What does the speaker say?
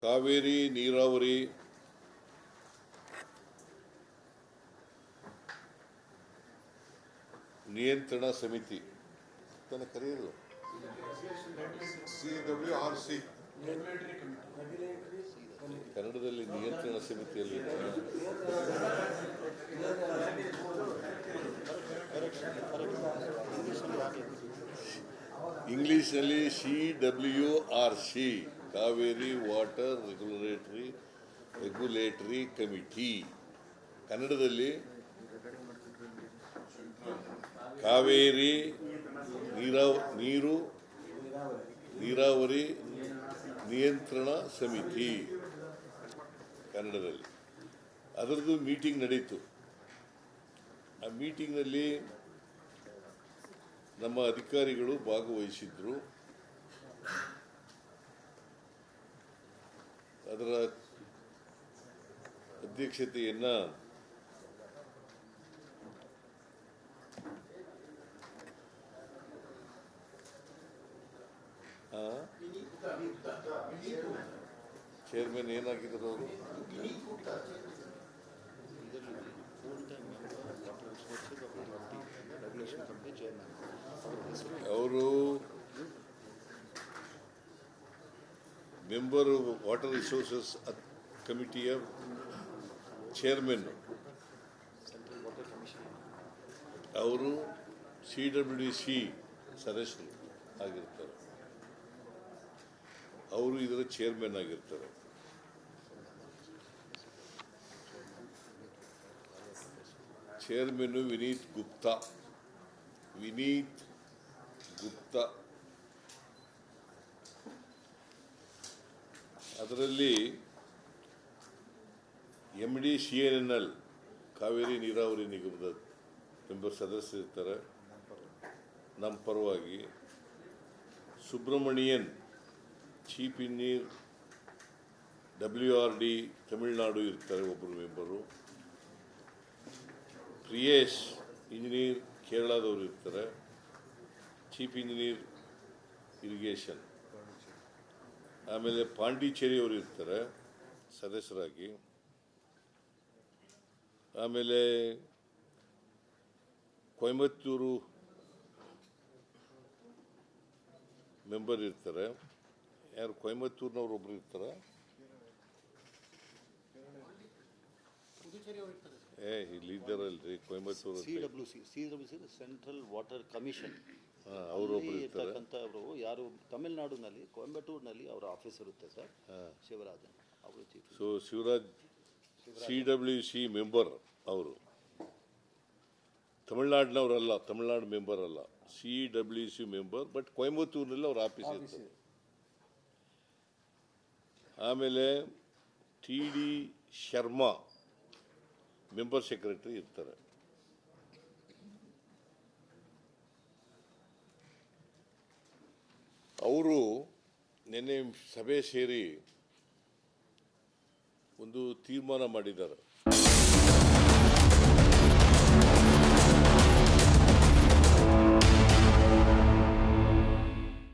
ಕಾವೇರಿ ನೀರಾವರಿ ನಿಯಂತ್ರಣ ಸಮಿತಿ ತನ್ನ ಕರೆಯಲು CWRC ಕನ್ನಡದಲ್ಲಿ ನಿಯಂತ್ರಣ ಸಮಿತಿಯಲ್ಲಿ ಇಂಗ್ಲಿಷ್ನಲ್ಲಿ CWRC Kaveri water regulatory committee, ಕನ್ನಡದಲ್ಲಿ ಕಾವೇರಿ ನೀರಾವರಿ ನಿಯಂತ್ರಣ ಸಮಿತಿ ಕನ್ನಡದಲ್ಲಿ. ಅದರದ್ದು ಮೀಟಿಂಗ್ ನಡೀತು. ಆ ಮೀಟಿಂಗ್ನಲ್ಲಿ ನಮ್ಮ ಅಧಿಕಾರಿಗಳು ಭಾಗವಹಿಸಿದ್ರು. ಅದರ ಅಧ್ಯಕ್ಷತೆಯನ್ನ ಚೇರ್ಮನ್ ಏನಾಗಿದ್ರು ಅವರು ಮೆಂಬರ್ ವಾಟರ್ ರಿಸೋರ್ಸಸ್ ಕಮಿಟಿಯ ಚೇರ್ಮನ್. ಅವರು CWC ಸದಸ್ಯರು ಆಗಿರ್ತಾರೆ. ಅವರು ಇದರ ಚೇರ್ಮನ್ ಆಗಿರ್ತಾರೆ. ಚೇರ್ಮನ್ ವಿನೀತ್ ಗುಪ್ತಾ. ಅದರಲ್ಲಿ MD CNNL ಕಾವೇರಿ ನೀರಾವರಿ ನಿಗಮದ ಮೆಂಬರ್ ಸದಸ್ಯರಿರ್ತಾರೆ. ನಮ್ಮ ಪರವಾಗಿ Subramanian chief engineer WRD Tamil Nadu ಇರ್ತಾರೆ, ಒಬ್ಬರು ಮೆಂಬರು. ಪ್ರಿಯೇಶ್ ಇಂಜಿನಿಯರ್ ಕೇರಳದವರು ಇರ್ತಾರೆ, ಚೀಫ್ ಇಂಜಿನಿಯರ್ ಇರಿಗೇಷನ್. ಆಮೇಲೆ ಪಾಂಡಿಚೇರಿಯವರು ಇರ್ತಾರೆ ಸದಸ್ಯರಾಗಿ. ಆಮೇಲೆ ಕೊಯಮತ್ತೂರು ಮೆಂಬರ್ ಇರ್ತಾರೆ. ಯಾರು ಕೊಯಮತ್ತೂರಿನವ್ರು ಒಬ್ರು ಇರ್ತಾರೆ. ಇಲ್ಲಿ ಇದ್ದಾರಲ್ರಿ ಕೊಯಮತ್ತೂರು ಸೆಂಟ್ರಲ್ ವಾಟರ್ ಕಮಿಷನ್, ಅವರೊಬ್ರು ಇರ್ತಾರೆ. ಯಾರು ತಮಿಳುನಾಡಿನಲ್ಲಿ ಕೊಯಂಬತ್ತೂರಿನಲ್ಲಿ ಅವರ ಆಫೀಸ್ ಇರುತ್ತೆ ಸರ್, ಶಿವರಾಜನ್ ಅವರು chief. So Shivraj CWC member. ಅವರು ತಮಿಳುನಾಡಿನವರಲ್ಲ, ತಮಿಳುನಾಡು ಮೆಂಬರ್ ಅಲ್ಲ, CWC ಮೆಂಬರ್. ಬಟ್ ಕೊಯಂಬತ್ತೂರಿನಲ್ಲಿ ಅವ್ರ ಆಫೀಸ್ ಇರ್ತದೆ. ಆಮೇಲೆ TD ಶರ್ಮಾ ಮೆಂಬರ್ ಸೆಕ್ರೆಟರಿ ಇರ್ತಾರೆ. ಅವರು ನಿನ್ನೆ ಸಭೆ ಸೇರಿ ಒಂದು ತೀರ್ಮಾನ ಮಾಡಿದ್ದಾರೆ.